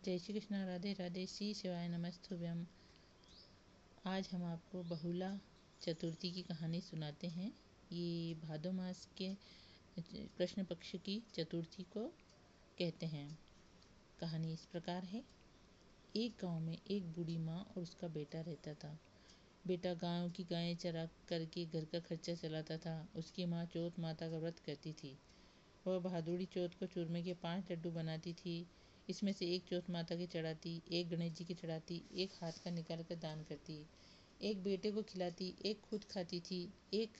जय श्री कृष्णा, राधे राधे, श्री शिवाय नमस्तुभ्यम। आज हम आपको बहुला चतुर्थी की कहानी सुनाते हैं। ये भादो मास के कृष्ण पक्ष की चतुर्थी को कहते हैं। कहानी इस प्रकार है। एक गांव में एक बूढ़ी माँ और उसका बेटा रहता था। बेटा गांव की गायें चरा करके घर का खर्चा चलाता था। उसकी माँ चौथ माता का व्रत करती थी। वह भादुड़ी चौथ को चूरमे के 5 लड्डू बनाती थी। इसमें से एक चौथ माता की चढ़ाती, एक गणेश जी की चढ़ाती, एक हाथ का निकाल कर दान करती, एक बेटे को खिलाती, एक खुद खाती थी। एक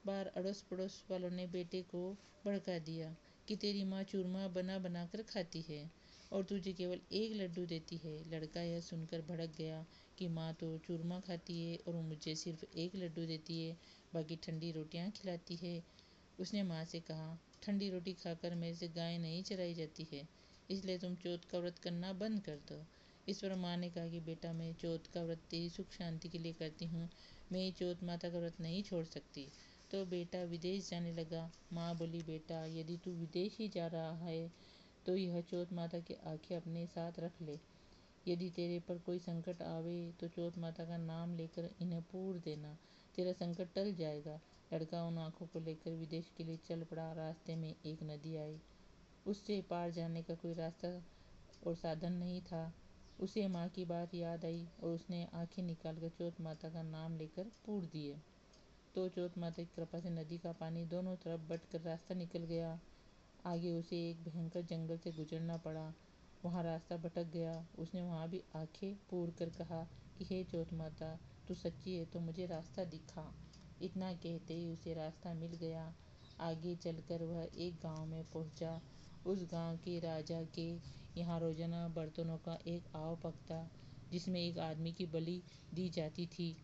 बार अड़ोस पड़ोस वालों ने बेटे को भड़का दिया कि तेरी माँ चूरमा बना बना कर खाती है और तुझे केवल एक लड्डू देती है। लड़का यह सुनकर भड़क गया कि माँ तो चूरमा खाती है और मुझे सिर्फ एक लड्डू देती है, बाकी ठंडी रोटियाँ खिलाती है। उसने माँ से कहा, ठंडी रोटी खाकर मेरे से गाय नहीं चराई जाती है, इसलिए तुम चौथ का व्रत करना बंद कर दो। इस पर माँ ने कहा कि बेटा, मैं चौथ का व्रत तेरी सुख शांति के लिए करती हूँ, मैं चौथ माता का व्रत नहीं छोड़ सकती। तो बेटा विदेश जाने लगा। माँ बोली, बेटा यदि तू विदेश ही जा रहा है तो यह चौथ माता की आंखें अपने साथ रख ले। यदि तेरे पर कोई संकट आवे तो चौथ माता का नाम लेकर इन्हें पूर देना, तेरा संकट टल जाएगा। लड़का उन आंखों को लेकर विदेश के लिए चल पड़ा। रास्ते में एक नदी आई। उससे पार जाने का कोई रास्ता और साधन नहीं था। उसे माँ की बात याद आई और उसने आंखें निकालकर चौथ माता का नाम लेकर पूर दिए। तो चौथ माता की कृपा से नदी का पानी दोनों तरफ बटकर रास्ता निकल गया। आगे उसे एक भयंकर जंगल से गुजरना पड़ा। वहाँ रास्ता भटक गया। उसने वहाँ भी आंखें पूर कर कहा कि हे चौथ माता, तू सच्ची है तो मुझे रास्ता दिखा। इतना कहते ही उसे रास्ता मिल गया। आगे चलकर वह एक गांव में पहुंचा। उस गांव के राजा के यहाँ रोजाना बर्तनों का एक आव पकता, जिसमें एक आदमी की बलि दी जाती थी।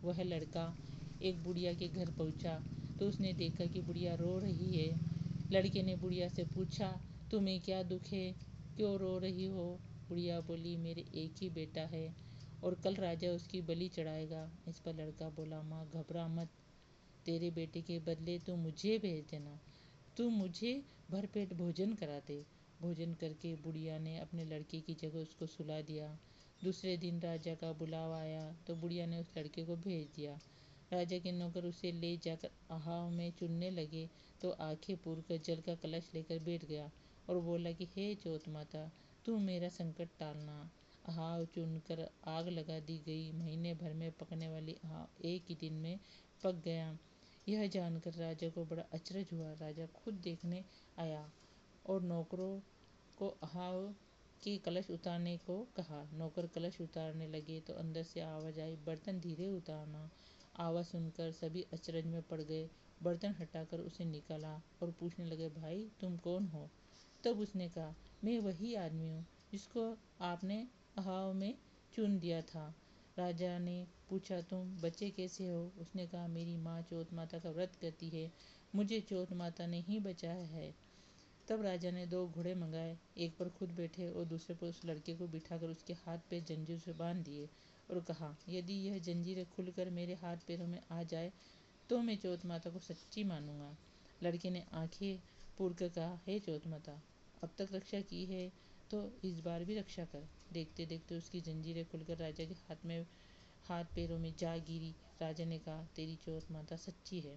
वह लड़का एक बुढ़िया के घर पहुंचा तो उसने देखा कि बुढ़िया रो रही है। लड़के ने बुढ़िया से पूछा, तुम्हें क्या दुख है, क्यों रो रही हो? बुढ़िया बोली, मेरे एक ही बेटा है और कल राजा उसकी बलि चढ़ाएगा। इस पर लड़का बोला, माँ घबरा मत, तेरे बेटे के बदले तू मुझे भेज देना, तू मुझे भरपेट भोजन करा दे। भोजन करके बुढ़िया ने अपने लड़के की जगह उसको सुला दिया। दूसरे दिन राजा का बुलावा आया तो बुढ़िया ने उस लड़के को भेज दिया। राजा के नौकर उसे ले जाकर आहाव में चुनने लगे तो आंखें पूर कर जल का कलश लेकर बैठ गया और बोला कि हे चौथ माता, तू मेरा संकट टालना। आहाव चुनकर आग लगा दी गई। महीने भर में पकने वाली आहाव एक ही दिन में पक गया। यह जानकर राजा को बड़ा अचरज हुआ। राजा खुद देखने आया और नौकरों को आहाव के कलश उतारने को कहा। नौकर कलश उतारने लगे तो अंदर से आवाज आई, बर्तन धीरे उतारना। आवाज सुनकर सभी अचरज में पड़ गए। बर्तन हटाकर उसे निकाला और पूछने लगे, भाई तुम कौन हो? तब उसने कहा, मैं वही आदमी हूँ जिसको आपने आहाव में चुन दिया था। राजा ने पूछा, तुम बचे कैसे हो? उसने कहा, मेरी माँ चौथ माता का व्रत करती है, मुझे चौथ माता ने ही बचाया है। तब राजा ने 2 घोड़े मंगाए, एक पर खुद बैठे और दूसरे पर उस लड़के को बिठाकर उसके हाथ पैर जंजीर से बांध दिए और कहा, यदि यह जंजीरें खुलकर मेरे हाथ पैरों में आ जाए तो मैं चौथ माता को सच्ची मानूंगा। लड़के ने आंखें पूर कर कहा, हे चौथ माता, अब तक रक्षा की है तो इस बार भी रक्षा कर। देखते देखते उसकी जंजीरें खुलकर राजा के हाथ पैरों में जा गिरी। राजा ने कहा, तेरी चौथ माता सच्ची है।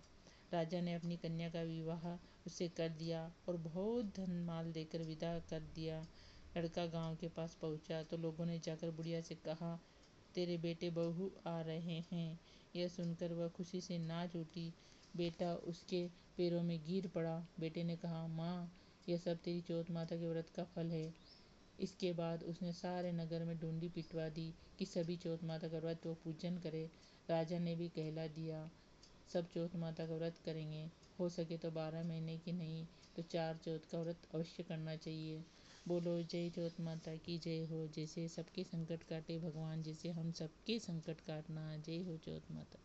राजा ने अपनी कन्या का विवाह उससे कर दिया और बहुत धन माल देकर विदा कर दिया। लड़का गांव के पास पहुंचा तो लोगों ने जाकर बुढ़िया से कहा, तेरे बेटे बहू आ रहे हैं। यह सुनकर वह खुशी से नाच उठी। बेटा उसके पैरों में गिर पड़ा। बेटे ने कहा, माँ, यह सब तेरी चौथ माता के व्रत का फल है। इसके बाद उसने सारे नगर में डुंडी पिटवा दी कि सभी चौथ माता का व्रत व पूजन करे। राजा ने भी कहला दिया, सब चौथ माता का व्रत करेंगे। हो सके तो 12 महीने की नहीं तो 4 चौथ का व्रत अवश्य करना चाहिए। बोलो जय चौथ माता की जय हो। जैसे सबके संकट काटे भगवान, जैसे हम सबके संकट काटना। जय हो चौथ माता।